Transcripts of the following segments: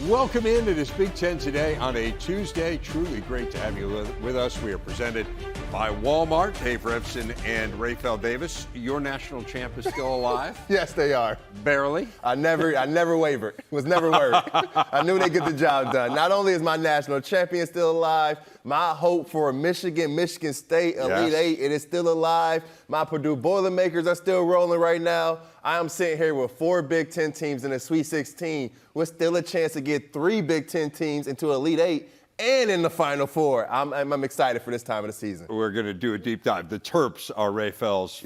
Welcome into this Big Ten Today on a Tuesday. Truly great to have you with us. We are presented by Walmart. Dave Revson and Rafael Davis. Your national champ is still alive? Yes, they are. Barely? I never wavered. Was never worried. I knew they'd get the job done. Not only is my national champion still alive, my hope for Michigan State Elite Eight, it is still alive. My Purdue Boilermakers are still rolling right now. I am sitting here with 4 Big Ten teams in the Sweet 16 with still a chance to get 3 Big Ten teams into Elite Eight and in the Final Four. I'm excited for this time of the season. We're going to do a deep dive. The Terps are Rafael's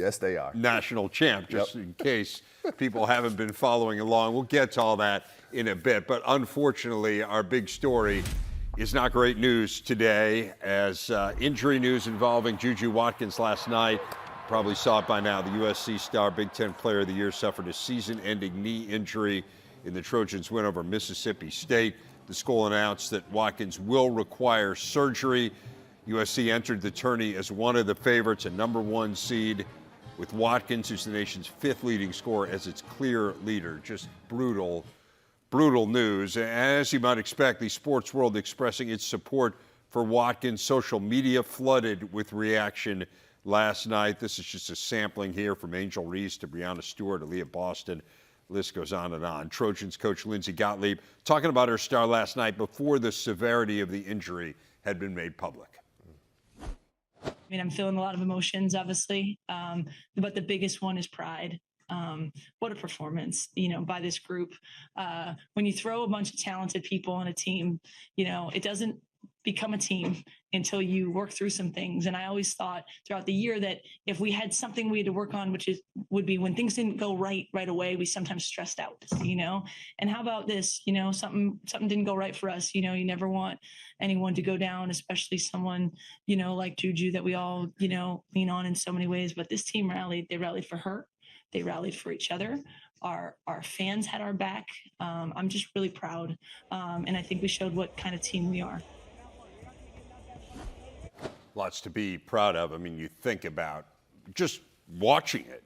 national champ, just in case people haven't been following along. We'll get to all that in a bit. But unfortunately, our big story is not great news today, as injury news involving JuJu Watkins last night. Probably saw it by now. The USC star Big Ten Player of the Year suffered a season-ending knee injury in the Trojans' win over Mississippi State. The school announced that Watkins will require surgery. USC entered the tourney as one of the favorites, a #1 seed, with Watkins, who's the nation's 5th leading scorer, as its clear leader. Just brutal news. And as you might expect, the sports world expressing its support for Watkins. Social media flooded with reaction last night. This is just a sampling here from Angel Reese to Breanna Stewart, Aaliyah Boston. List goes on and on. Trojans coach Lindsey Gottlieb talking about her star last night before the severity of the injury had been made public. I mean, I'm feeling a lot of emotions, obviously, but the biggest one is pride. What a performance, by this group. When you throw a bunch of talented people on a team, it doesn't become a team until you work through some things. And I always thought throughout the year that if we had something we had to work on, would be when things didn't go right away, we sometimes stressed out, and how about this, something didn't go right for us. You never want anyone to go down, especially someone, like JuJu that we all, lean on in so many ways. But this team rallied. They rallied for her. They rallied for each other. Our fans had our back. I'm just really proud. And I think we showed what kind of team we are. Lots to be proud of. I mean, you think about just watching it,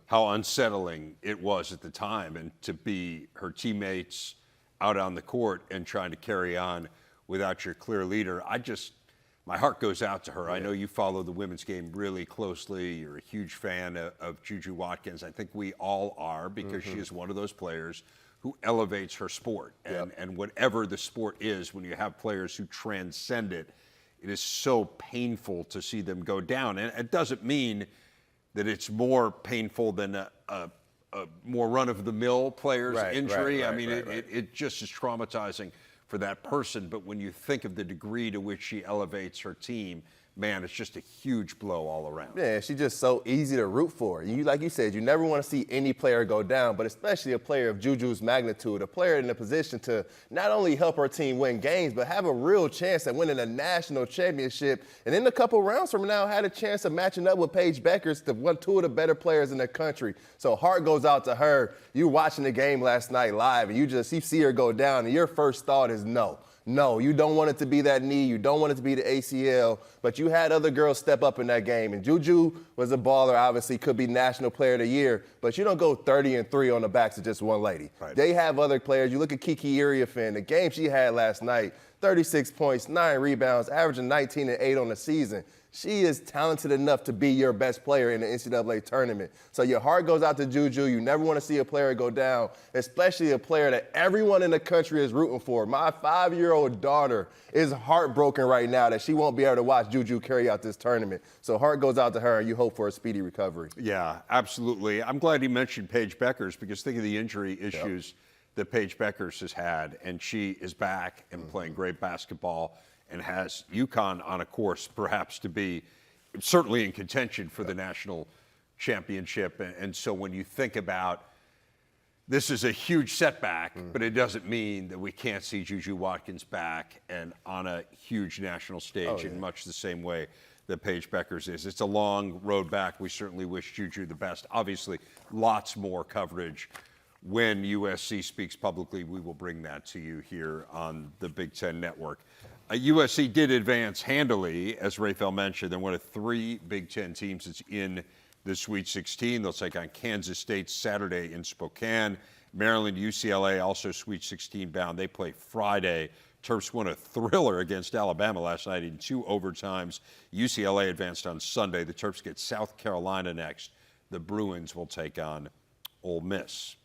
how unsettling it was at the time, and to be her teammates out on the court and trying to carry on without your clear leader. My heart goes out to her. Yeah. I know you follow the women's game really closely. You're a huge fan of JuJu Watkins. I think we all are, because she is one of those players who elevates her sport. And whatever the sport is, when you have players who transcend it, it is so painful to see them go down. And it doesn't mean that it's more painful than a more run-of-the-mill player's injury. It just is traumatizing for that person. But when you think of the degree to which she elevates her team, man, it's just a huge blow all around. Yeah, she's just so easy to root for. Like you said, you never want to see any player go down, but especially a player of JuJu's magnitude, a player in a position to not only help her team win games, but have a real chance at winning a national championship. And in a couple rounds from now, had a chance of matching up with Paige Beckers, two of the better players in the country. So heart goes out to her. You watching the game last night live, and you see her go down, and your first thought is no. No, you don't want it to be that knee. You don't want it to be the ACL. But you had other girls step up in that game. And JuJu was a baller, obviously, could be National Player of the Year. But you don't go 30-3 on the backs of just one lady. Right. They have other players. You look at Kiki Iriafen, the game she had last night, 36 points, 9 rebounds, averaging 19 and 8 on the season. She is talented enough to be your best player in the NCAA tournament. So your heart goes out to JuJu. You never want to see a player go down, especially a player that everyone in the country is rooting for. My 5-year-old daughter is heartbroken right now that she won't be able to watch JuJu carry out this tournament. So heart goes out to her, and you hope for a speedy recovery. Yeah, absolutely. I'm glad you mentioned Paige Beckers, because think of the injury issues that Paige Beckers has had, and she is back and playing great basketball, and has UConn on a course perhaps to be certainly in contention for the national championship. And so when you think about this is a huge setback, but it doesn't mean that we can't see JuJu Watkins back and on a huge national stage in much the same way that Paige Beckers is. It's a long road back. We certainly wish JuJu the best. Obviously, lots more coverage. When USC speaks publicly, we will bring that to you here on the Big Ten Network. USC did advance handily, as Rafael mentioned. They're one of 3 Big Ten teams that's in the Sweet 16. They'll take on Kansas State Saturday in Spokane, Maryland, UCLA, also Sweet 16 bound. They play Friday. Terps won a thriller against Alabama last night in 2 overtimes. UCLA advanced on Sunday. The Terps get South Carolina next. The Bruins will take on Ole Miss.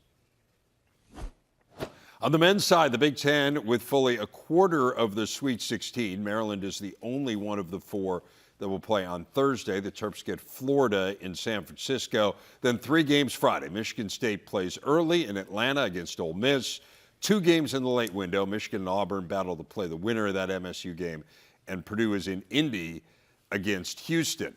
On the men's side, the Big Ten with fully a quarter of the Sweet 16. Maryland is the only one of the 4 that will play on Thursday. The Terps get Florida in San Francisco. Then 3 games Friday. Michigan State plays early in Atlanta against Ole Miss. 2 games in the late window. Michigan and Auburn battle to play the winner of that MSU game. And Purdue is in Indy against Houston.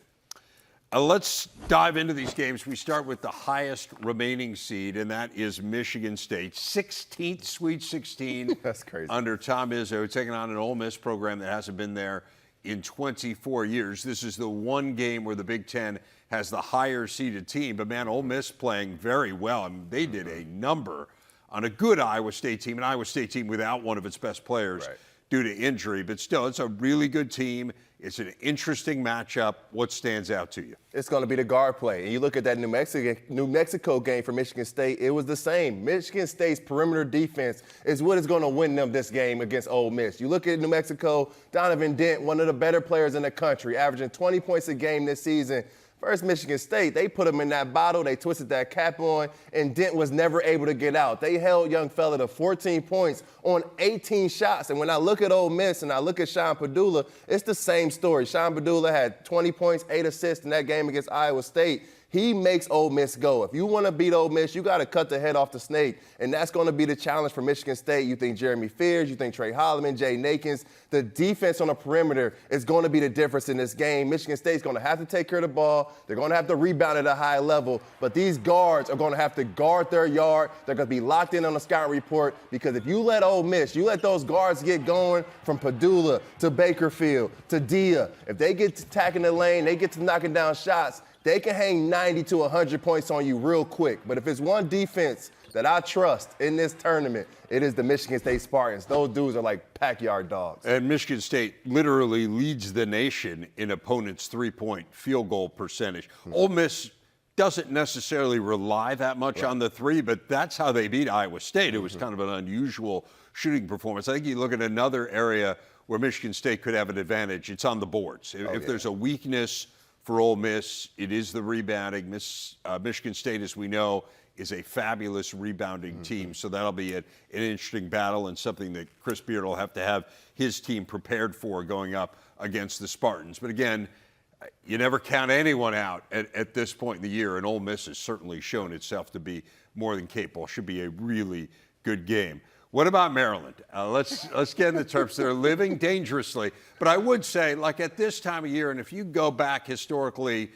Let's dive into these games. We start with the highest remaining seed, and that is Michigan State. 16th Sweet 16. That's crazy. Under Tom Izzo, taking on an Ole Miss program that hasn't been there in 24 years. This is the one game where the Big Ten has the higher seeded team. But, man, Ole Miss playing very well. I mean, they did a number on a good Iowa State team, an Iowa State team without one of its best players due to injury. But still, it's a really good team. It's an interesting matchup. What stands out to you? It's going to be the guard play. And you look at that New Mexico game for Michigan State, it was the same. Michigan State's perimeter defense is what is going to win them this game against Ole Miss. You look at New Mexico, Donovan Dent, one of the better players in the country, averaging 20 points a game this season. First, Michigan State, they put him in that bottle, they twisted that cap on, and Dent was never able to get out. They held young fella to 14 points on 18 shots. And when I look at Ole Miss and I look at Sean Padula, it's the same story. Sean Padula had 20 points, 8 assists in that game against Iowa State. He makes Ole Miss go. If you want to beat Ole Miss, you got to cut the head off the snake, and that's going to be the challenge for Michigan State. You think Jeremy Fears, you think Trey Holloman, Jay Nakins. The defense on the perimeter is going to be the difference in this game. Michigan State's going to have to take care of the ball. They're going to have to rebound at a high level, but these guards are going to have to guard their yard. They're going to be locked in on the scouting report, because if you let Ole Miss, you let those guards get going from Padula to Bakerfield to Dia, if they get to attacking the lane, they get to knocking down shots, they can hang 90 to 100 points on you real quick. But if it's one defense that I trust in this tournament, it is the Michigan State Spartans. Those dudes are like backyard dogs. And Michigan State literally leads the nation in opponents' three-point field goal percentage. Ole Miss doesn't necessarily rely that much on the three, but that's how they beat Iowa State. It was kind of an unusual shooting performance. I think you look at another area where Michigan State could have an advantage. It's on the boards. If there's a weakness for Ole Miss, it is the rebounding. Michigan State, as we know, is a fabulous rebounding team, so that'll be an interesting battle and something that Chris Beard will have to have his team prepared for going up against the Spartans. But again, you never count anyone out at this point in the year, and Ole Miss has certainly shown itself to be more than capable. Should be a really good game. What about Maryland? Let's get in the Terps. They're living dangerously. But I would say, like at this time of year, and if you go back historically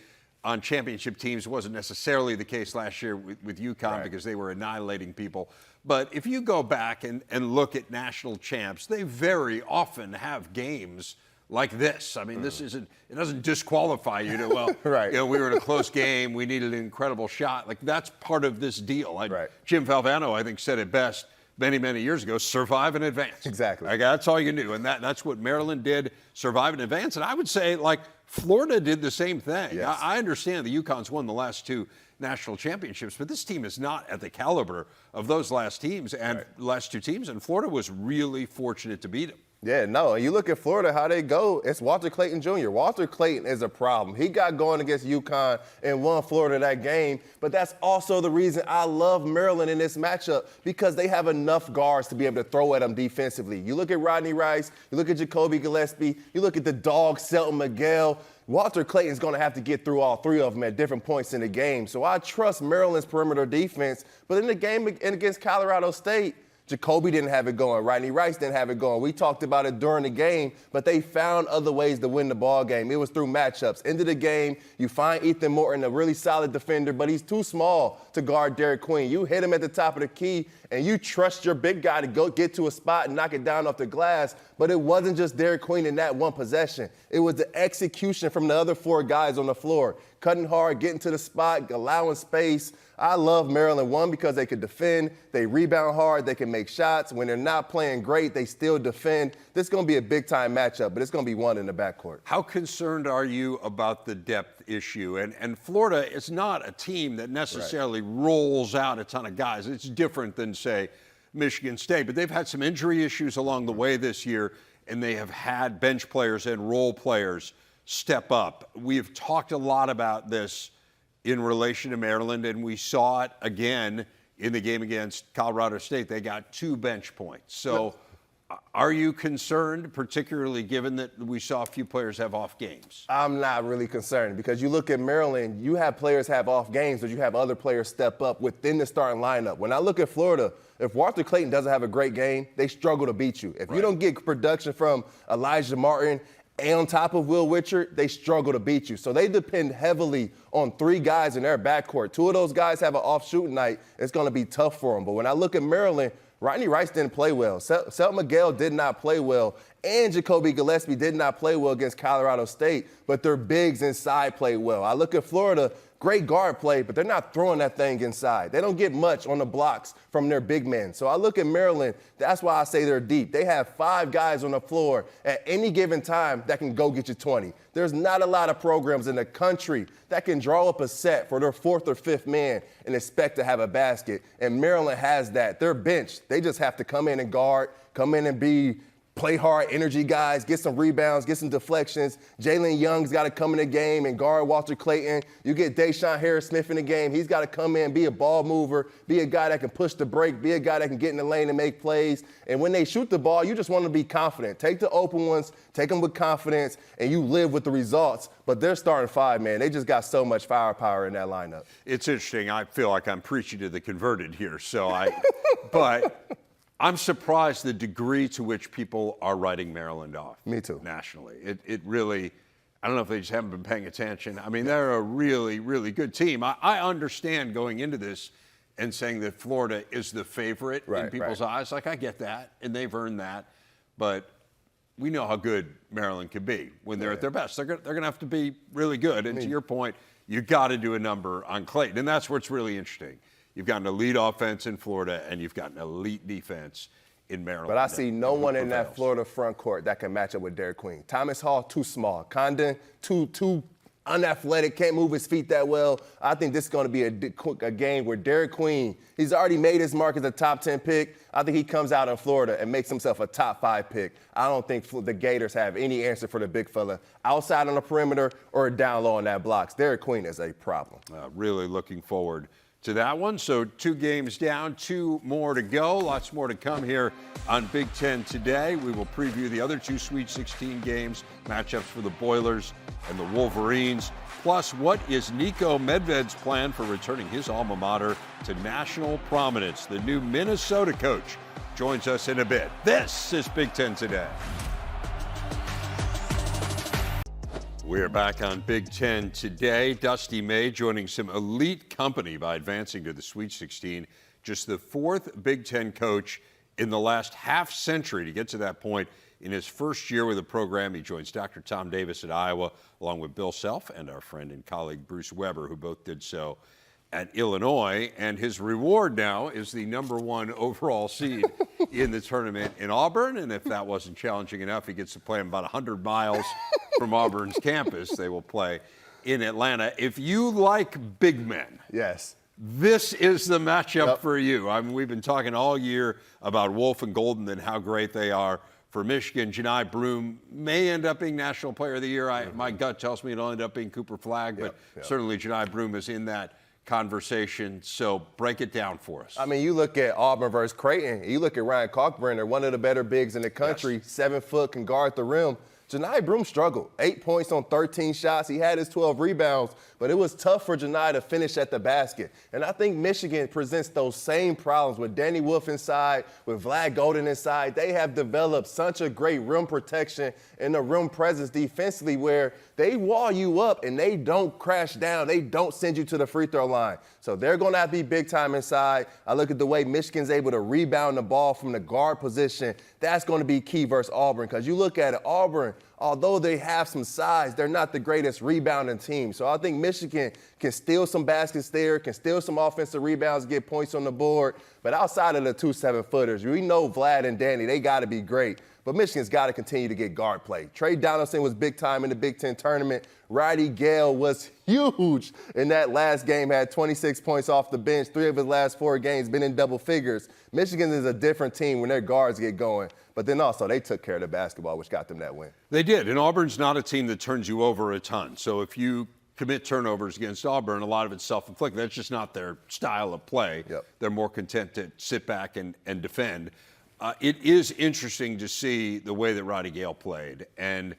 on championship teams, it wasn't necessarily the case last year with UConn because they were annihilating people. But if you go back and look at national champs, they very often have games like this. I mean, this isn't, it doesn't disqualify you to, well, you know, we were in a close game, we needed an incredible shot. Like, that's part of this deal. Jim Valvano, I think, said it best many, many years ago: survive and advance. Exactly. Like, that's all you can do. And that's what Maryland did, survive and advance. And I would say, like, Florida did the same thing. Yes. I understand the UConn's won the last two national championships, but this team is not at the caliber of those last teams and last two teams, and Florida was really fortunate to beat them. Yeah, no, you look at Florida, how they go, it's Walter Clayton Jr. Walter Clayton is a problem. He got going against UConn and won Florida that game, but that's also the reason I love Maryland in this matchup, because they have enough guards to be able to throw at them defensively. You look at Rodney Rice, you look at Jacoby Gillespie, you look at the dog Selton Miguel. Walter Clayton's going to have to get through all three of them at different points in the game. So I trust Maryland's perimeter defense, but in the game against Colorado State, Jacoby didn't have it going. Rodney Rice didn't have it going. We talked about it during the game, but they found other ways to win the ball game. It was through matchups. End of the game, you find Ethan Morton, a really solid defender, but he's too small to guard Derek Queen. You hit him at the top of the key, and you trust your big guy to go get to a spot and knock it down off the glass. But it wasn't just Derek Queen in that one possession. It was the execution from the other 4 guys on the floor, cutting hard, getting to the spot, allowing space. I love Maryland, one, because they could defend, they rebound hard, they can make shots. When they're not playing great, they still defend. This is going to be a big-time matchup, but it's going to be one in the backcourt. How concerned are you about the depth issue? And Florida is not a team that necessarily rolls out a ton of guys. It's different than, say, Michigan State. But they've had some injury issues along the way this year, and they have had bench players and role players step up. We've talked a lot about this in relation to Maryland, and we saw it again in the game against Colorado State. They got 2 bench points. So are you concerned, particularly given that we saw a few players have off games? I'm not really concerned because you look at Maryland, you have players have off games, but you have other players step up within the starting lineup. When I look at Florida, if Walter Clayton doesn't have a great game, they struggle to beat you. If you don't get production from Elijah Martin and on top of Will Richard, they struggle to beat you. So they depend heavily on 3 guys in their backcourt. 2 of those guys have an off shooting night. It's going to be tough for them. But when I look at Maryland, Rodney Rice didn't play well. Selton Miguel did not play well. And Jacoby Gillespie did not play well against Colorado State, but their bigs inside played well. I look at Florida, great guard play, but they're not throwing that thing inside. They don't get much on the blocks from their big men. So I look at Maryland, that's why I say they're deep. They have 5 guys on the floor at any given time that can go get you 20. There's not a lot of programs in the country that can draw up a set for their 4th or 5th man and expect to have a basket. And Maryland has that. They're benched. They just have to come in and guard, come in and play hard, energy guys, get some rebounds, get some deflections. Jalen Young's got to come in the game and guard Walter Clayton. You get Deshaun Harris-Smith in the game. He's got to come in, be a ball mover, be a guy that can push the break, be a guy that can get in the lane and make plays. And when they shoot the ball, you just want to be confident. Take the open ones, take them with confidence, and you live with the results. But they're starting 5, man. They just got so much firepower in that lineup. It's interesting. I feel like I'm preaching to the converted here. But I'm surprised the degree to which people are writing Maryland off. Me too. Nationally. It really, I don't know if they just haven't been paying attention. I mean, they're a really, really good team. I understand going into this and saying that Florida is the favorite in people's eyes. Like, I get that, and they've earned that. But we know how good Maryland can be when they're at their best. They're going to have to be really good. And to your point, you got to do a number on Clayton. And that's what's really interesting. You've got an elite offense in Florida, and you've got an elite defense in Maryland. But I see no one in that Florida front court that can match up with Derek Queen. Thomas Hall, too small. Condon, too unathletic, can't move his feet that well. I think this is going to be a game where Derek Queen, he's already made his mark as a top 10 pick. I think he comes out in Florida and makes himself a top 5 pick. I don't think the Gators have any answer for the big fella outside on the perimeter or down low on that blocks. Derek Queen is a problem. Really looking forward to that one. So 2 games down, 2 more to go. Lots more to come here on Big Ten today. We will preview the other 2 Sweet 16 games, matchups for the Boilers and the Wolverines. Plus, what is Niko Medved's plan for returning his alma mater to national prominence? The new Minnesota coach joins us in a bit. This is Big Ten Today. We're back on Big Ten Today. Dusty May joining some elite company by advancing to the Sweet 16. Just the 4th Big Ten coach in the last half century to get to that point. In his first year with the program, he joins Dr. Tom Davis at Iowa, along with Bill Self and our friend and colleague Bruce Weber, who both did so at Illinois. And his reward now is the #1 overall seed in the tournament in Auburn. And if that wasn't challenging enough, he gets to play about 100 miles from Auburn's campus. They will play in Atlanta. If you like big men, yes, this is the matchup for you. I mean, we've been talking all year about Wolf and Golden and how great they are for Michigan. Johni Broome may end up being National Player of the Year. My gut tells me it'll end up being Cooper Flagg, but certainly Johni Broome is in that conversation. So break it down for us. I mean, you look at Auburn versus Creighton. You look at Ryan Kalkbrenner, one of the better bigs in the country, 7 foot, can guard the rim. Johni Broome struggled. 8 points on 13 shots. He had his 12 rebounds, but it was tough for Johni to finish at the basket. And I think Michigan presents those same problems with Danny Wolf inside, with Vlad Golden inside. They have developed such a great rim protection and a rim presence defensively where they wall you up and they don't crash down. They don't send you to the free throw line. So they're going to have to be big time inside. I look at the way Michigan's able to rebound the ball from the guard position. That's going to be key versus Auburn, because you look at it, Auburn, although they have some size, they're not the greatest rebounding team. So I think Michigan can steal some baskets there, can steal some offensive rebounds, get points on the board. But outside of the 2 7-footers, we know Vlad and Danny, they got to be great. But Michigan's got to continue to get guard play. Trey Donaldson was big time in the Big Ten tournament. Roddy Gale was huge in that last game, had 26 points off the bench. 3 of his last 4 games been in double figures. Michigan is a different team when their guards get going. But then also they took care of the basketball, which got them that win. They did. And Auburn's not a team that turns you over a ton. So if you commit turnovers against Auburn, a lot of it's self-inflicted. That's just not their style of play. Yep. They're more content to sit back and defend. It is interesting to see the way that Roddy Gale played, and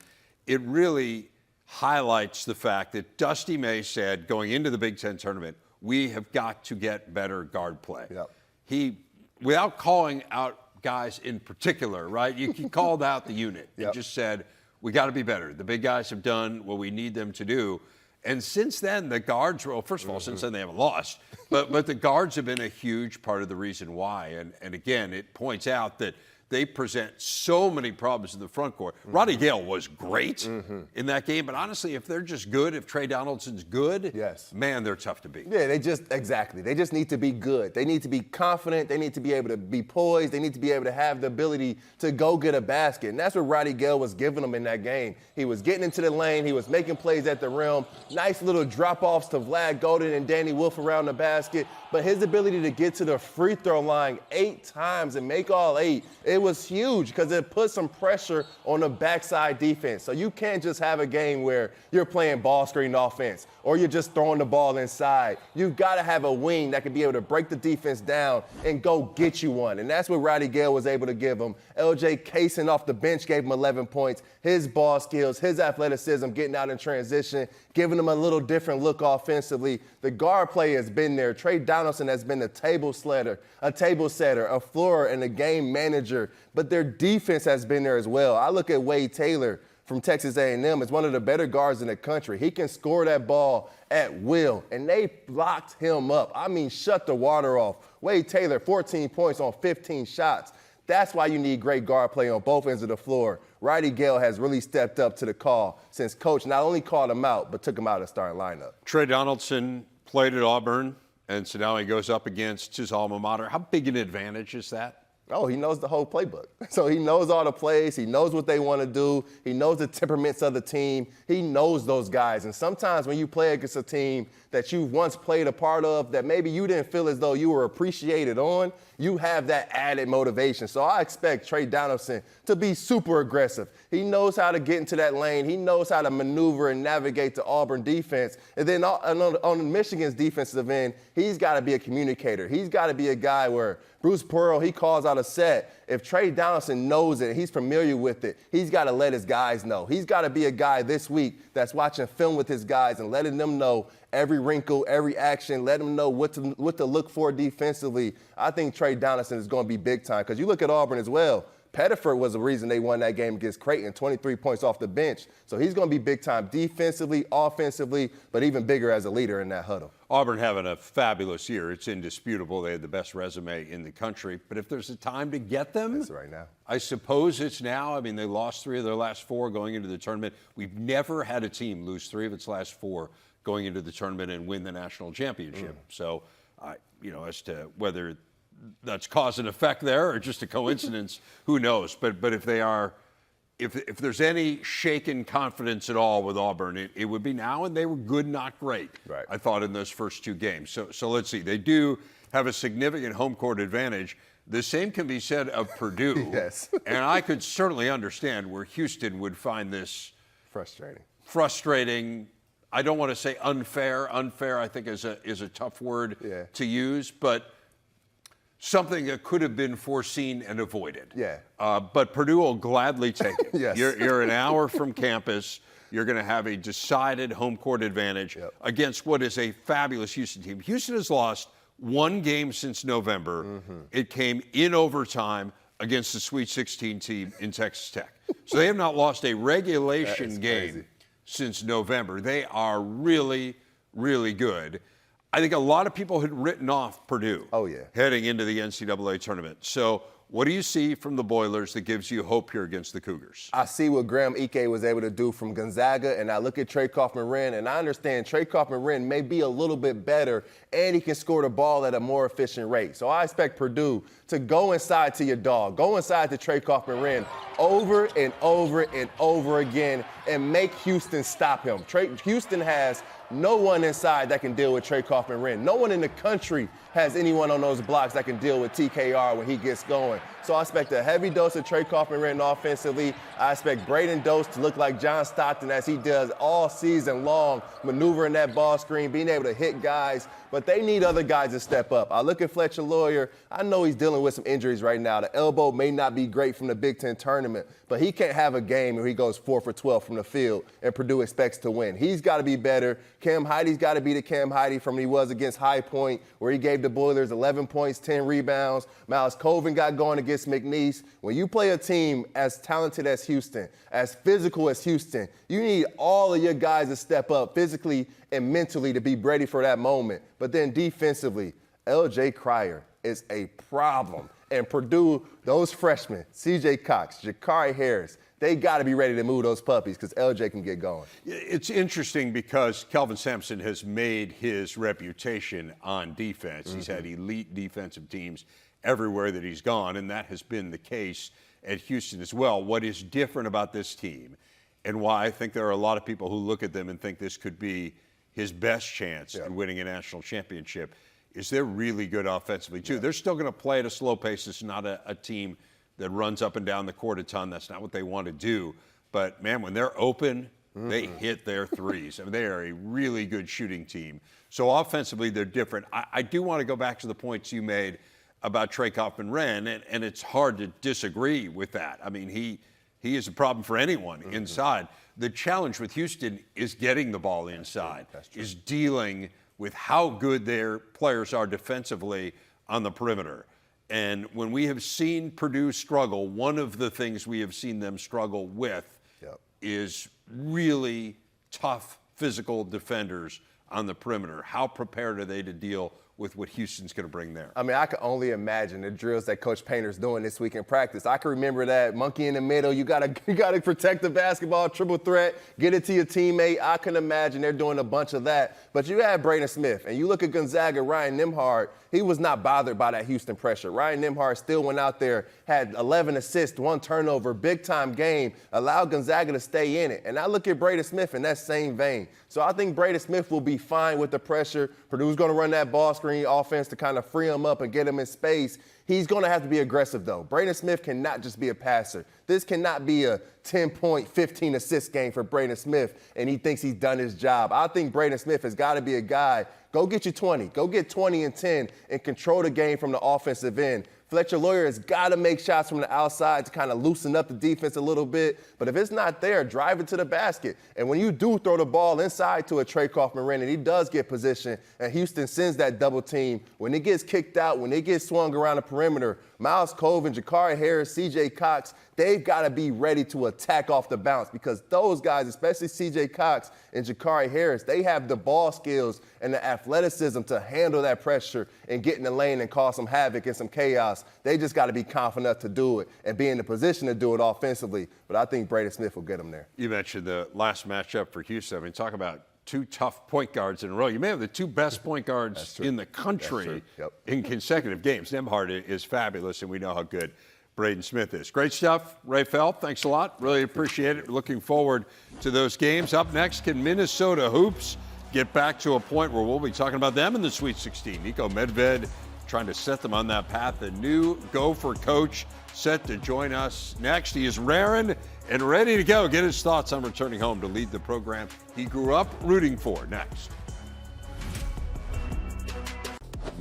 it really highlights the fact that Dusty May said going into the Big Ten tournament, we have got to get better guard play. Yep. He, without calling out guys in particular, right? He called out the unit and just said, we got to be better. The big guys have done what we need them to do. And since then, the guards, well, first of all, since then they haven't lost, but the guards have been a huge part of the reason why. And again, it points out that they present so many problems in the front court. Roddy Gale was great in that game, but honestly, if they're just good, if Trey Donaldson's good, man, they're tough to beat. Yeah, they just need to be good. They need to be confident. They need to be able to be poised. They need to be able to have the ability to go get a basket. And that's what Roddy Gale was giving them in that game. He was getting into the lane. He was making plays at the rim. Nice little drop-offs to Vlad Golden and Danny Wolf around the basket. But his ability to get to the free throw line 8 times and make all 8, it was huge because it put some pressure on the backside defense. So you can't just have a game where you're playing ball screen offense or you're just throwing the ball inside. You've got to have a wing that can be able to break the defense down and go get you one. And that's what Roddy Gale was able to give him. LJ Kaysen off the bench gave him 11 points. His ball skills, his athleticism, getting out in transition, giving him a little different look offensively. The guard play has been there. Trey Donaldson has been a table setter, a floor, and a game manager. But their defense has been there as well. I look at Wade Taylor from Texas A&M as one of the better guards in the country. He can score that ball at will, and they locked him up. I mean, shut the water off. Wade Taylor, 14 points on 15 shots. That's why you need great guard play on both ends of the floor. Roddy Gale has really stepped up to the call since Coach not only called him out, but took him out of the starting lineup. Trey Donaldson played at Auburn, and so now he goes up against his alma mater. How big an advantage is that? Oh, he knows the whole playbook. So he knows all the plays. He knows what they want to do. He knows the temperaments of the team. He knows those guys. And sometimes when you play against a team that you once played a part of that maybe you didn't feel as though you were appreciated on, you have that added motivation. So I expect Trey Donaldson to be super aggressive. He knows how to get into that lane. He knows how to maneuver and navigate the Auburn defense. And then on Michigan's defensive end, he's got to be a communicator. He's got to be a guy where Bruce Pearl, he calls out a set. If Trey Donaldson knows it, he's familiar with it, he's got to let his guys know. He's got to be a guy this week that's watching film with his guys and letting them know every wrinkle, every action, let them know what to look for defensively. I think Trey Donaldson is going to be big time because you look at Auburn as well. Pettiford was the reason they won that game against Creighton, 23 points off the bench. So he's going to be big time defensively, offensively, but even bigger as a leader in that huddle. Auburn having a fabulous year. It's indisputable. They had the best resume in the country. But if there's a time to get them, it's right now. I suppose it's now. I mean, they lost 3 of their last 4 going into the tournament. We've never had a team lose 3 of its last 4 going into the tournament and win the national championship. So, as to whether that's cause and effect there or just a coincidence, who knows? But if they are, if there's any shaken confidence at all with Auburn, it would be now, and they were good, not great. Right. I thought in those first 2 games. So let's see. They do have a significant home court advantage. The same can be said of Purdue. Yes. And I could certainly understand where Houston would find this frustrating. I don't want to say unfair. Unfair, I think, is a tough word to use, but something that could have been foreseen and avoided. Yeah. But Purdue will gladly take it. Yes. You're an hour from campus. You're going to have a decided home court advantage against what is a fabulous Houston team. Houston has lost one game since November. It came in overtime against the Sweet 16 team in Texas Tech. So they have not lost a regulation game since November. They are really, really good. I think a lot of people had written off Purdue heading into the NCAA tournament. So what do you see from the Boilers that gives you hope here against the Cougars? I see what Graham Ike was able to do from Gonzaga, and I look at Trey Kaufman-Renn, and I understand Trey Kaufman-Renn may be a little bit better, and he can score the ball at a more efficient rate. So I expect Purdue to go inside to your dog, go inside to Trey Kaufman-Renn over and over and over again, and make Houston stop him. Houston has no one inside that can deal with Trey Kaufman-Renn. No one in the country has anyone on those blocks that can deal with TKR when he gets going. So I expect a heavy dose of Trey Kaufman-Renn offensively. I expect Braden Dose to look like John Stockton as he does all season long, maneuvering that ball screen, being able to hit guys. But they need other guys to step up. I look at Fletcher Lawyer. I know he's dealing with some injuries right now. The elbow may not be great from the Big Ten tournament, but he can't have a game where he goes 4 for 12 from the field and Purdue expects to win. He's got to be better. Cam Heidi's got to be the Cam Heidi from he was against High Point, where he gave the Boilers 11 points, 10 rebounds. Miles Colvin got going against McNeese. When you play a team as talented as Houston, as physical as Houston, you need all of your guys to step up physically and mentally to be ready for that moment. But then defensively, L.J. Cryer is a problem. And Purdue, those freshmen, C.J. Cox, Jakari Harris, they got to be ready to move those puppies because L.J. can get going. It's interesting because Kelvin Sampson has made his reputation on defense. He's had elite defensive teams everywhere that he's gone, and that has been the case at Houston as well. What is different about this team, and why I think there are a lot of people who look at them and think this could be his best chance in winning a national championship, is they're really good offensively too. They're still going to play at a slow pace. It's not a team that runs up and down the court a ton. That's not what they want to do. But, man, when they're open, they hit their threes. I mean, they are a really good shooting team. So offensively, they're different. I do want to go back to the points you made about Trey Kaufman-Renn, and it's hard to disagree with that. I mean, he is a problem for anyone inside. The challenge with Houston is getting the ball inside, is dealing with how good their players are defensively on the perimeter. And when we have seen Purdue struggle, one of the things we have seen them struggle with is really tough physical defenders on the perimeter. How prepared are they to deal with what Houston's going to bring there? I mean, I can only imagine the drills that Coach Painter's doing this week in practice. I can remember that monkey in the middle. You gotta protect the basketball, triple threat, get it to your teammate. I can imagine they're doing a bunch of that. But you have Braden Smith, and you look at Gonzaga, Ryan Nembhard. He was not bothered by that Houston pressure. Ryan Nembhard still went out there, had 11 assists, 1 turnover, big-time game, allowed Gonzaga to stay in it. And I look at Braden Smith in that same vein. So I think Braden Smith will be fine with the pressure. Purdue's going to run that ball screen offense to kind of free him up and get him in space. He's going to have to be aggressive, though. Braden Smith cannot just be a passer. This cannot be a 10-point, 15-assist game for Braden Smith, and he thinks he's done his job. I think Braden Smith has got to be a guy. Go get you 20. Go get 20 and 10 and control the game from the offensive end. Fletcher Lawyer has got to make shots from the outside to kind of loosen up the defense a little bit. But if it's not there, drive it to the basket. And when you do throw the ball inside to a Trey Kaufman-Renn, and he does get position, and Houston sends that double team, when it gets kicked out, when it gets swung around the perimeter, Miles Colvin, Jakari Harris, C.J. Cox, they've got to be ready to attack off the bounce because those guys, especially C.J. Cox and Jakari Harris, they have the ball skills and the athleticism to handle that pressure and get in the lane and cause some havoc and some chaos. They just got to be confident enough to do it and be in the position to do it offensively. But I think Braden Smith will get them there. You mentioned the last matchup for Houston. I mean, talk about 2 tough point guards in a row. You may have the 2 best point guards in the country in consecutive games. Nembhard is fabulous, and we know how good Braden Smith is. Great stuff, Ray Feld. Thanks a lot. Really appreciate it. Looking forward to those games. Up next, can Minnesota Hoops get back to a point where we'll be talking about them in the Sweet 16? Niko Medved trying to set them on that path. The new Gopher coach set to join us next. He is raring and ready to go. Get his thoughts on returning home to lead the program he grew up rooting for next.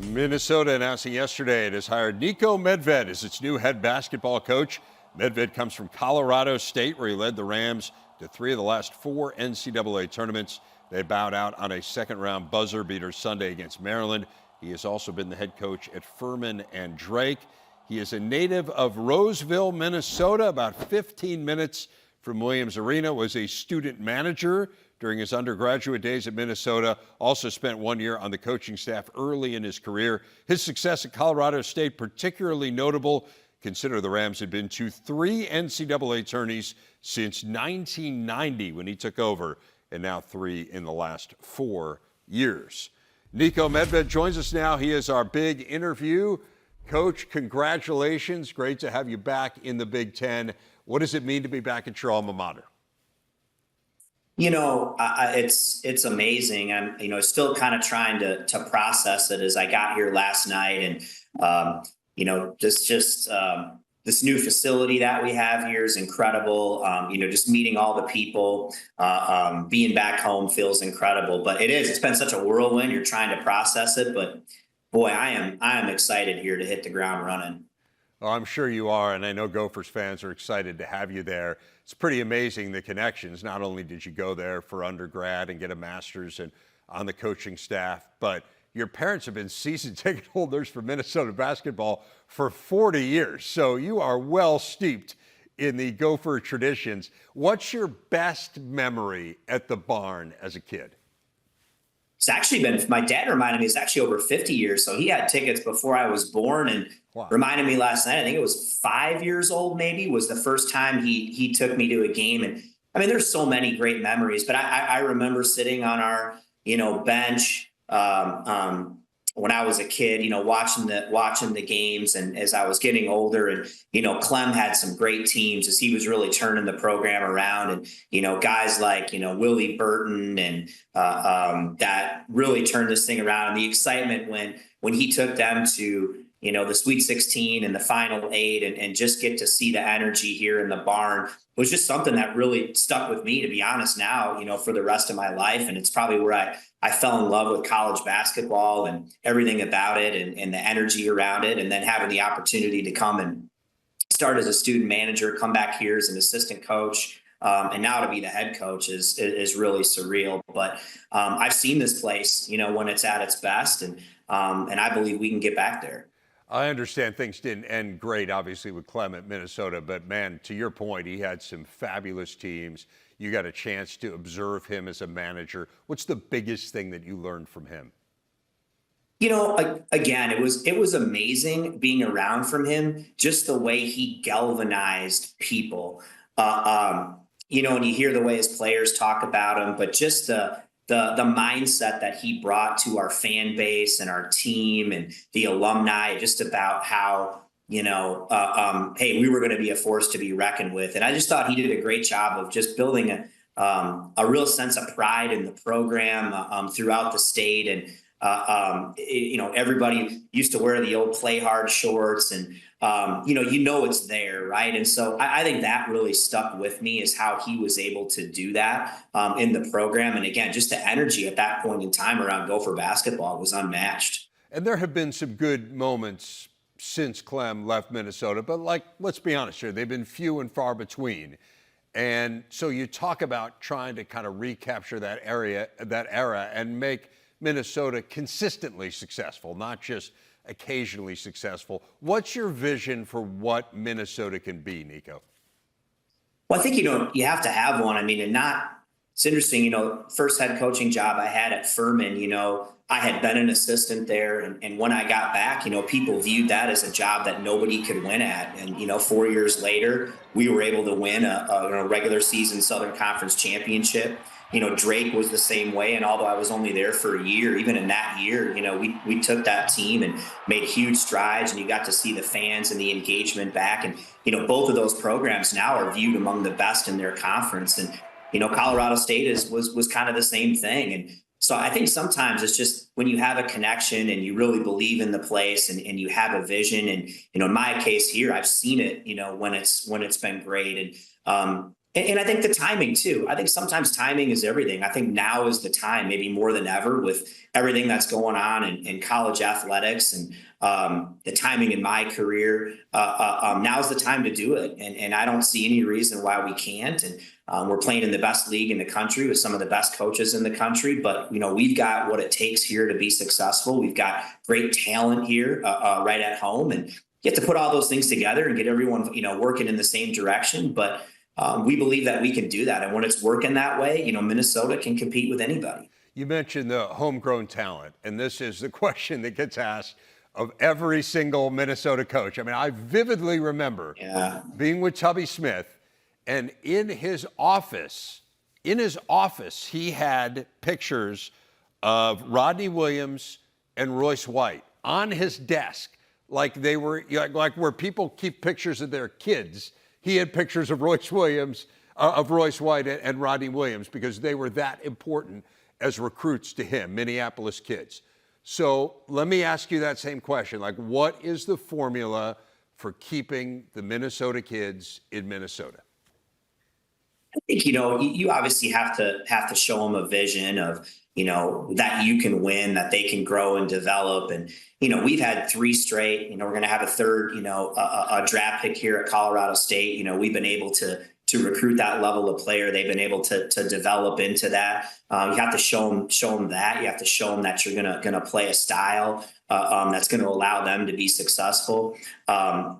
Minnesota announcing yesterday it has hired Niko Medved as its new head basketball coach. Medved comes from Colorado State, where he led the Rams to 3 of the last 4 NCAA tournaments. They bowed out on a second-round buzzer beater Sunday against Maryland. He has also been the head coach at Furman and Drake. He is a native of Roseville, Minnesota, about 15 minutes from Williams Arena, was a student manager during his undergraduate days at Minnesota, also spent 1 year on the coaching staff early in his career. His success at Colorado State particularly notable. Consider the Rams had been to 3 NCAA tourneys since 1990 when he took over, and now 3 in the last 4 years. Niko Medved joins us now. He is our big interview. Coach, congratulations. Great to have you back in the Big Ten. What does it mean to be back at your alma mater? You know, it's amazing. I'm, still kind of trying to process it as I got here last night. And, this new facility that we have here is incredible. Just meeting all the people, being back home feels incredible. But it's been such a whirlwind. You're trying to process it. But, boy, I am excited here to hit the ground running. Oh, I'm sure you are, and I know Gophers fans are excited to have you there. It's pretty amazing, the connections. Not only did you go there for undergrad and get a master's and on the coaching staff, but your parents have been season ticket holders for Minnesota basketball for 40 years. So you are well steeped in the Gopher traditions. What's your best memory at the barn as a kid? It's actually been, my dad reminded me, it's actually over 50 years. So he had tickets before I was born, and reminded me last night, I think it was 5 years old maybe, was the first time he took me to a game. And I mean, there's so many great memories, but I remember sitting on our, bench when I was a kid, watching the games. And as I was getting older, and, Clem had some great teams as he was really turning the program around. And, guys like, Willie Burton and that really turned this thing around. And the excitement when he took them to, the Sweet 16 and the Final 8 and just get to see the energy here in the barn was just something that really stuck with me, to be honest, now, for the rest of my life. And it's probably where I fell in love with college basketball and everything about it and the energy around it. And then having the opportunity to come and start as a student manager, come back here as an assistant coach, and now to be the head coach is really surreal. But I've seen this place, when it's at its best, and I believe we can get back there. I understand things didn't end great, obviously, with Clem at Minnesota, but man, to your point, he had some fabulous teams. You got a chance to observe him as a manager. What's the biggest thing that you learned from him? Again, it was amazing being around from him, just the way he galvanized people. And you hear the way his players talk about him, but just the mindset that he brought to our fan base and our team and the alumni, just about how, hey, we were going to be a force to be reckoned with. And I just thought he did a great job of just building a real sense of pride in the program throughout the state. And, everybody used to wear the old Play Hard shorts and, it's there, right? And so I think that really stuck with me, is how he was able to do that in the program. And again, just the energy at that point in time around Gopher basketball was unmatched. And there have been some good moments since Clem left Minnesota, but let's be honest here, they've been few and far between. And so you talk about trying to kind of recapture that era and make Minnesota consistently successful, not just occasionally successful. What's your vision for what Minnesota can be, Niko? Well, I think, you have to have one. I mean, it's interesting, first head coaching job I had at Furman, I had been an assistant there. And when I got back, people viewed that as a job that nobody could win at. And, 4 years later, we were able to win a regular season Southern Conference championship. Drake was the same way. And although I was only there for a year, even in that year, we took that team and made huge strides, and you got to see the fans and the engagement back. And, both of those programs now are viewed among the best in their conference. And, Colorado State was kind of the same thing. And so I think sometimes it's just when you have a connection and you really believe in the place and you have a vision. And, in my case here, I've seen it, when it's been great. And, And I think the timing too. I think sometimes timing is everything. I think now is the time, maybe more than ever, with everything that's going on in college athletics and the timing in my career. Now's the time to do it, and I don't see any reason why we can't. And we're playing in the best league in the country with some of the best coaches in the country. But we've got what it takes here to be successful. We've got great talent here right at home, and you have to put all those things together and get everyone working in the same direction. But we believe that we can do that. And when it's working that way, Minnesota can compete with anybody. You mentioned the homegrown talent, and this is the question that gets asked of every single Minnesota coach. I mean, I vividly remember being with Tubby Smith, and in his office, he had pictures of Rodney Williams and Royce White on his desk, like they were, like where people keep pictures of their kids. He had pictures of Royce White and Rodney Williams, because they were that important as recruits to him, Minneapolis kids. So let me ask you that same question. Like, what is the formula for keeping the Minnesota kids in Minnesota? I think, you obviously have to show them a vision of, that you can win, that they can grow and develop. And, we've had 3 straight, we're going to have a third, a draft pick here at Colorado State. We've been able to recruit that level of player. They've been able to develop into that. You have to show them that. You have to show them that you're going to play a style that's going to allow them to be successful.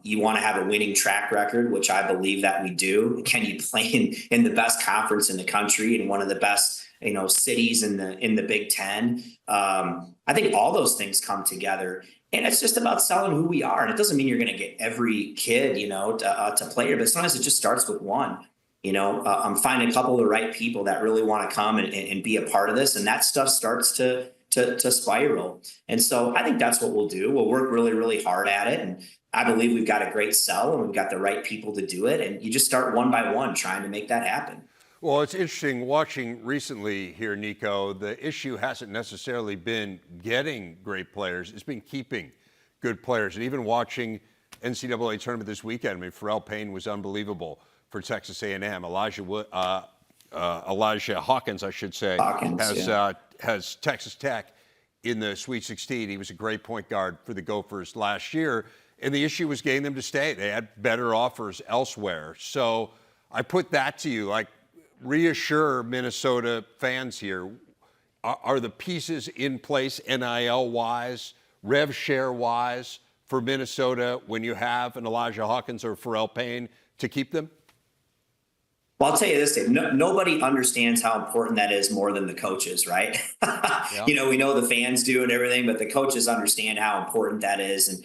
You want to have a winning track record, which I believe that we do. Can you play in the best conference in the country and one of the best cities in the Big Ten? I think all those things come together, and it's just about selling who we are. And it doesn't mean you're going to get every kid, to play here, but sometimes it just starts with one. I'm finding a couple of the right people that really want to come and be a part of this, and that stuff starts to spiral. And so I think that's what we'll do. We'll work really, really hard at it, and I believe we've got a great sell, and we've got the right people to do it. And you just start one by one trying to make that happen. Well, it's interesting watching recently here, Niko. The issue hasn't necessarily been getting great players. It's been keeping good players. And even watching NCAA tournament this weekend, I mean, Pharrell Payne was unbelievable for Texas A&M. Elijah Hawkins, I should say, has Texas Tech in the Sweet 16. He was a great point guard for the Gophers last year. And the issue was getting them to stay. They had better offers elsewhere. So I put that to you, like, reassure Minnesota fans here. Are the pieces in place, NIL-wise, rev share-wise, for Minnesota when you have an Elijah Hawkins or Pharrell Payne to keep them? Well, I'll tell you this, Dave. Nobody understands how important that is more than the coaches, right? Yeah. We know the fans do and everything, but the coaches understand how important that is. And,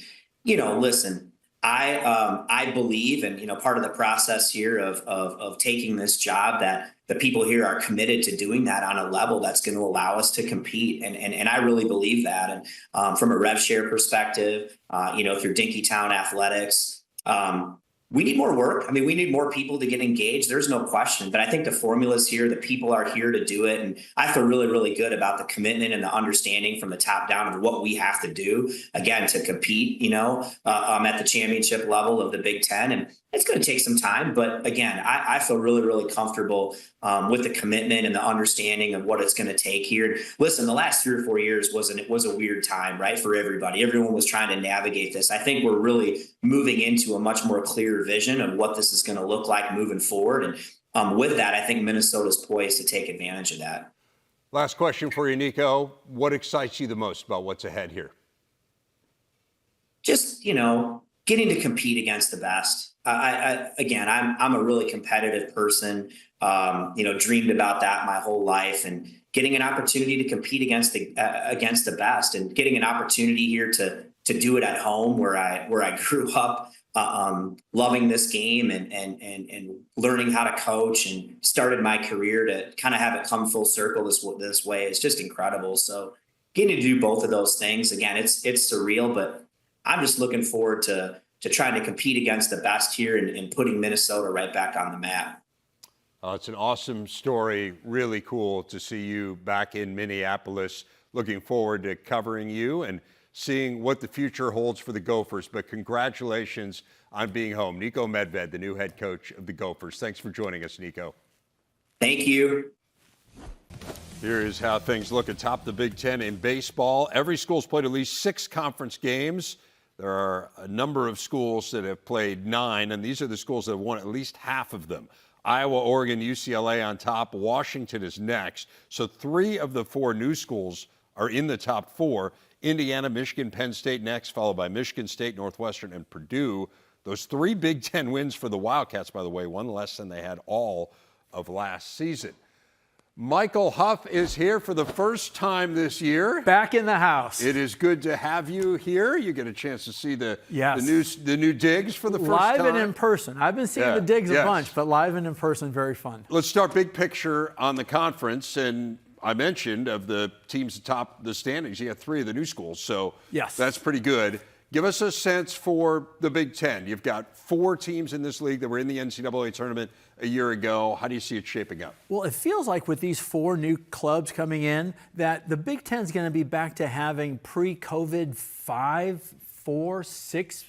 listen, I believe, and part of the process here of taking this job, that the people here are committed to doing that on a level that's going to allow us to compete, and I really believe that. And from a rev share perspective, through Dinkytown Athletics, we need more work. I mean, we need more people to get engaged. There's no question. But I think the formula's here. The people are here to do it. And I feel really, really good about the commitment and the understanding from the top down of what we have to do, again, to compete, at the championship level of the Big Ten. And it's going to take some time. But again, I feel really, really comfortable with the commitment and the understanding of what it's going to take here. Listen, the last 3 or 4 years was a weird time, right, for everybody. Everyone was trying to navigate this. I think we're really moving into a much more clear vision of what this is going to look like moving forward. And with that, I think Minnesota's poised to take advantage of that. Last question for you, Niko. What excites you the most about what's ahead here? Just, getting to compete against the best. I'm a really competitive person. Dreamed about that my whole life, and getting an opportunity to compete against the best, and getting an opportunity here to do it at home where I grew up, loving this game and learning how to coach, and started my career to kind of have it come full circle this way. It's just incredible. So getting to do both of those things, again, it's surreal, but I'm just looking forward to trying to compete against the best here and putting Minnesota right back on the map. It's an awesome story. Really cool to see you back in Minneapolis. Looking forward to covering you and seeing what the future holds for the Gophers. But congratulations on being home. Niko Medved, the new head coach of the Gophers. Thanks for joining us, Niko. Thank you. Here is how things look atop the Big Ten in baseball. Every school's played at least 6 conference games. There are a number of schools that have played 9, and these are the schools that have won at least half of them. Iowa, Oregon, UCLA on top. Washington is next. So 3 of the 4 new schools are in the top 4. Indiana, Michigan, Penn State next, followed by Michigan State, Northwestern, and Purdue. Those 3 Big Ten wins for the Wildcats, by the way, 1 less than they had all of last season. Michael Huff is here for the first time this year. Back in the house. It is good to have you here. You get a chance to see the new digs for the first time. Live and in person. I've been seeing the digs a bunch, but live and in person, very fun. Let's start big picture on the conference. And I mentioned of the teams atop the standings, you have 3 of the new schools. So that's pretty good. Give us a sense for the Big Ten. You've got 4 teams in this league that were in the NCAA tournament a year ago. How do you see it shaping up? Well, it feels like with these 4 new clubs coming in that the Big Ten is going to be back to having pre-COVID 5, 4, 6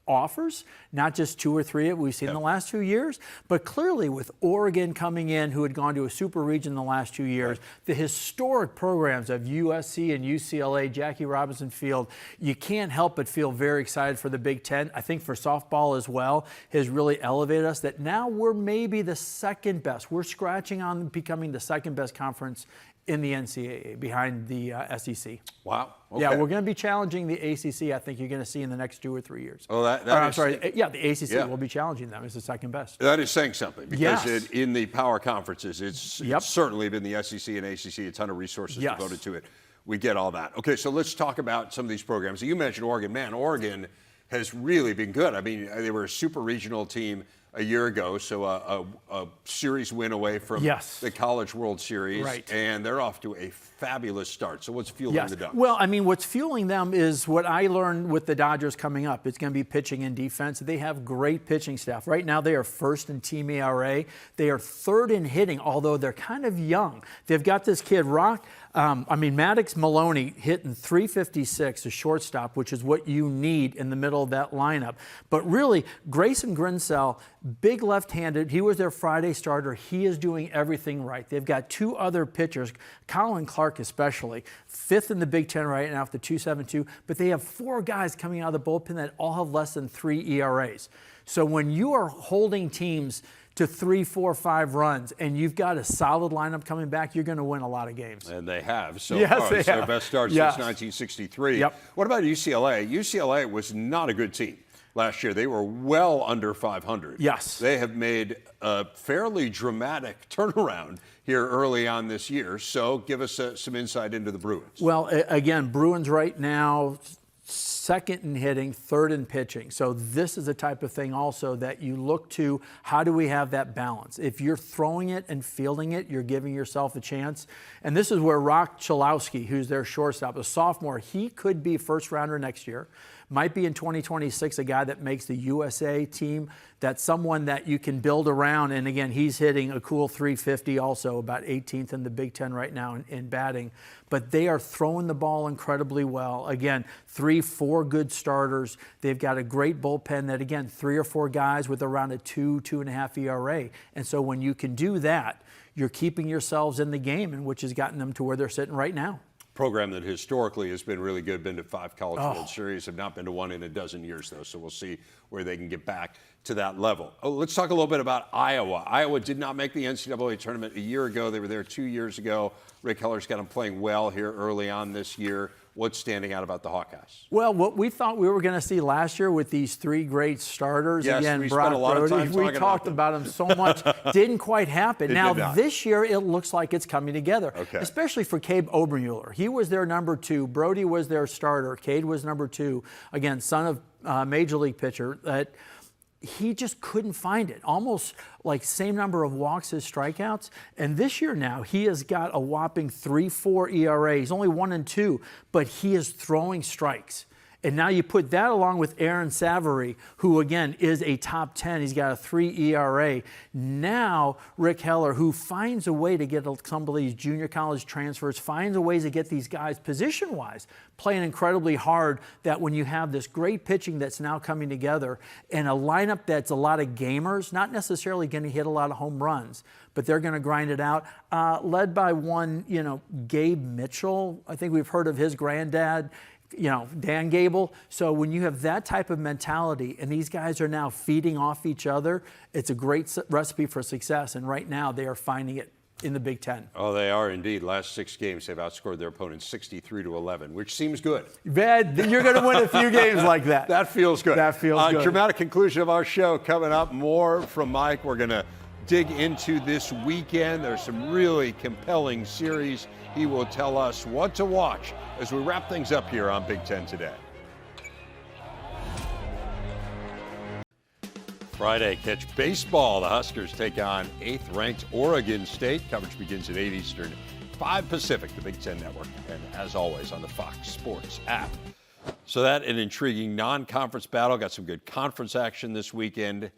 offers, not just 2 or 3 that we've seen in the last 2 years, but clearly with Oregon coming in, who had gone to a super region in the last 2 years, the historic programs of USC and UCLA, Jackie Robinson Field, you can't help but feel very excited for the Big Ten. I think for softball as well has really elevated us that now we're maybe the second best. We're scratching on becoming the second best conference in the NCAA behind the SEC. Wow. Okay. Yeah, we're going to be challenging the ACC. I think you're going to see in the next 2 or 3 years. Oh, the ACC will be challenging them as the second best. That is saying something because in the power conferences, it's certainly been the SEC and ACC, a ton of resources devoted to it. We get all that. Okay, so let's talk about some of these programs. You mentioned Oregon. Man, Oregon has really been good. I mean, they were a super regional team a year ago, so a series win away from the College World Series, and they're off to a fabulous start. So what's fueling the Ducks? Well, I mean, what's fueling them is what I learned with the Dodgers coming up. It's going to be pitching and defense. They have great pitching staff. Right now, they are first in team ERA. They are third in hitting, although they're kind of young. They've got this kid, Maddox Maloney hitting .356, a shortstop, which is what you need in the middle of that lineup. But really, Grayson Grinsell, big left-handed, he was their Friday starter. He is doing everything right. They've got 2 other pitchers, Colin Clark especially, 5th in the Big Ten right now with the .272, but they have 4 guys coming out of the bullpen that all have less than 3 ERAs. So when you are holding teams to 3, 4, 5 runs, and you've got a solid lineup coming back, you're going to win a lot of games. And they have so far. It's their best start since 1963. What about UCLA? UCLA was not a good team last year. They were well under 500. They have made a fairly dramatic turnaround here early on this year. So give us some insight into the Bruins. Well, again, Bruins right now, 2nd in hitting, 3rd in pitching. So this is the type of thing also that you look to, how do we have that balance? If you're throwing it and fielding it, you're giving yourself a chance. And this is where Rock Chalowski, who's their shortstop, a sophomore, he could be first rounder next year. Might be in 2026 a guy that makes the USA team. That's someone that you can build around. And again, he's hitting a cool .350 also, about 18th in the Big Ten right now in batting. But they are throwing the ball incredibly well. Again, 3, 4 good starters. They've got a great bullpen that, again, 3 or 4 guys with around a 2, 2.5 ERA. And so when you can do that, you're keeping yourselves in the game, and which has gotten them to where they're sitting right now. Program that historically has been really good, been to 5 College World Series, have not been to 1 in a dozen years, though, so we'll see where they can get back to that level. Let's talk a little bit about Iowa. Iowa did not make the NCAA tournament a year ago. They were there 2 years ago. Rick Heller's got them playing well here early on this year. What's standing out about the Hawkeyes? Well, what we thought we were going to see last year with these 3 great starters, again, we Brock spent a lot of time we talked about them so much, didn't quite happen. Now, this year, it looks like it's coming together, especially for Cade Obermuller. He was their number 2. Brody was their starter. Cade was number 2. Again, son of Major League pitcher. That he just couldn't find it. Almost like same number of walks as strikeouts. And this year now, he has got a whopping 3.4 ERA. He's only 1 and 2, but he is throwing strikes. And now you put that along with Aaron Savary, who again is a top 10. He's got a 3 ERA. Now Rick Heller, who finds a way to get some of these junior college transfers, finds a way to get these guys position-wise playing incredibly hard, that when you have this great pitching that's now coming together and a lineup that's a lot of gamers, not necessarily going to hit a lot of home runs, but they're going to grind it out, led by one, Gabe Mitchell. I think we've heard of his granddad, Dan Gable. So when you have that type of mentality and these guys are now feeding off each other, it's a great recipe for success. And right now they are finding it in the Big Ten. Oh, they are indeed. Last 6 games, they've outscored their opponents 63-11, which seems good. You're going to win a few games like that. That feels good. That feels good. Dramatic conclusion of our show coming up. More from Mike. We're going to dig into this weekend. There's some really compelling series. He will tell us what to watch as we wrap things up here on Big Ten Today. Friday, catch baseball. The Huskers take on 8th-ranked Oregon State. Coverage begins at 8 Eastern, 5 Pacific, the Big Ten Network, and as always on the Fox Sports app. So that an intriguing non-conference battle. Got some good conference action this weekend.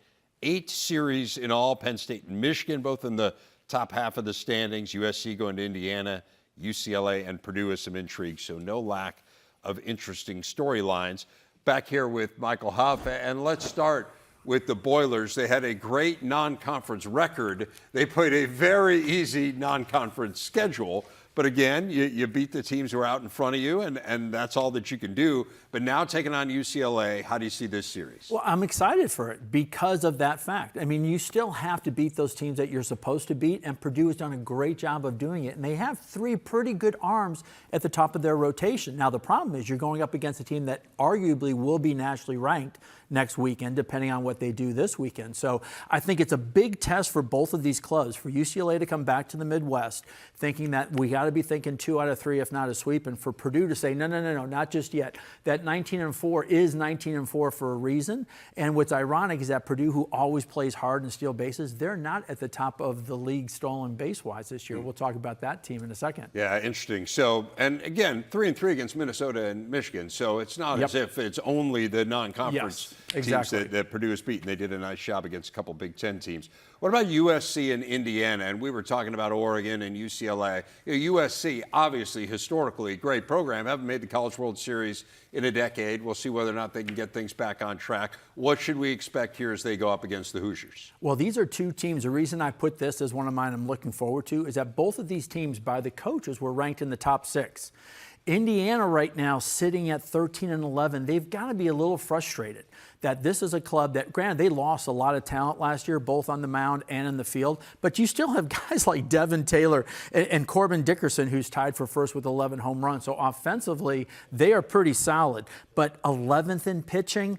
8 series in all. Penn State and Michigan, both in the top half of the standings. USC going to Indiana, UCLA, and Purdue with some intrigue. So no lack of interesting storylines. Back here with Michael Huff, and let's start with the Boilers. They had a great non-conference record. They played a very easy non-conference schedule. But again, you beat the teams who are out in front of you, and that's all that you can do. But now taking on UCLA, how do you see this series? Well, I'm excited for it because of that fact. I mean, you still have to beat those teams that you're supposed to beat, and Purdue has done a great job of doing it. And they have 3 pretty good arms at the top of their rotation. Now, the problem is you're going up against a team that arguably will be nationally ranked next weekend, depending on what they do this weekend. So I think it's a big test for both of these clubs, for UCLA to come back to the Midwest, thinking that we got to be thinking 2 out of 3, if not a sweep, and for Purdue to say, no, not just yet. That 19-4 is 19-4 for a reason. And what's ironic is that Purdue, who always plays hard and steal bases, they're not at the top of the league stolen base-wise this year. We'll talk about that team in a second. Yeah, interesting. So, and again, 3-3 against Minnesota and Michigan. So it's not as if it's only the non-conference teams that Purdue has beaten. They did a nice job against a couple Big Ten teams. What about USC and Indiana? And we were talking about Oregon and UCLA. USC, obviously, historically, great program. Haven't made the College World Series in a decade. We'll see whether or not they can get things back on track. What should we expect here as they go up against the Hoosiers? Well, these are 2 teams. The reason I put this as one of mine I'm looking forward to is that both of these teams, by the coaches, were ranked in the top 6. Indiana right now sitting at 13-11. They've got to be a little frustrated that this is a club that, granted, they lost a lot of talent last year, both on the mound and in the field, but you still have guys like Devin Taylor and Corbin Dickerson, who's tied for first with 11 home runs. So offensively, they are pretty solid. But 11th in pitching,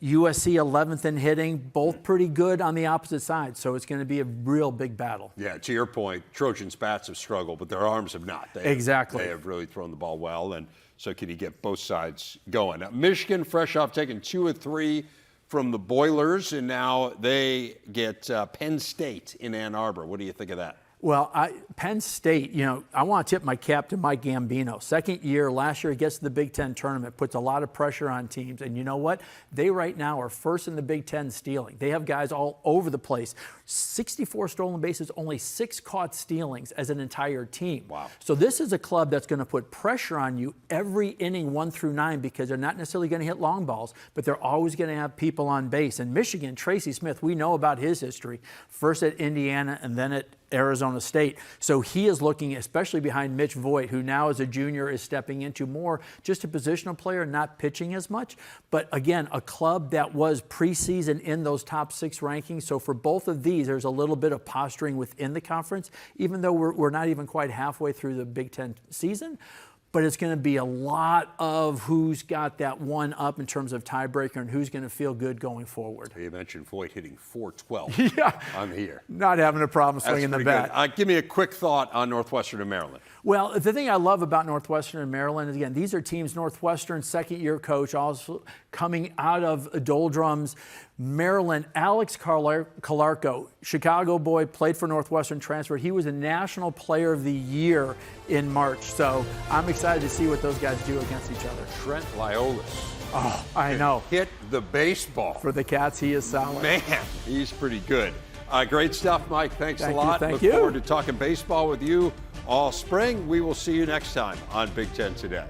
USC 11th in hitting, both pretty good on the opposite side. So it's going to be a real big battle. Yeah, to your point, Trojans' bats have struggled, but their arms have not. They have really thrown the ball well, and so can you get both sides going? Now, Michigan, fresh off taking 2 of 3 from the Boilers, and now they get Penn State in Ann Arbor. What do you think of that? Well, Penn State, I want to tip my cap to Mike Gambino. Second year, last year he gets to the Big Ten tournament, puts a lot of pressure on teams. And you know what? They right now are first in the Big Ten stealing. They have guys all over the place. 64 stolen bases, only 6 caught stealings as an entire team. Wow. So this is a club that's going to put pressure on you every inning 1 through 9 because they're not necessarily going to hit long balls, but they're always going to have people on base. And Michigan, Tracy Smith, we know about his history. First at Indiana and then at Arizona State. So he is looking, especially behind Mitch Voigt, who now as a junior is stepping into more just a positional player, not pitching as much. But again, a club that was preseason in those top 6 rankings. So for both of these, there's a little bit of posturing within the conference, even though we're not even quite halfway through the Big Ten season. But it's going to be a lot of who's got that one up in terms of tiebreaker and who's going to feel good going forward. You mentioned Voigt hitting .412 on the year. Not having a problem swinging the bat. Give me a quick thought on Northwestern and Maryland. Well, the thing I love about Northwestern and Maryland is, again, these are teams, Northwestern, second-year coach, also coming out of doldrums. Maryland, Alex Calarco, Chicago boy, played for Northwestern, transferred. He was a National Player of the Year in March. So I'm excited to see what those guys do against each other. Trent Liolis Oh, I know. Hit the baseball. For the Cats, he is solid. Man, he's pretty good. Great stuff, Mike. Thanks a lot. Thank you. Look forward to talking baseball with you all spring. We will see you next time on Big Ten Today.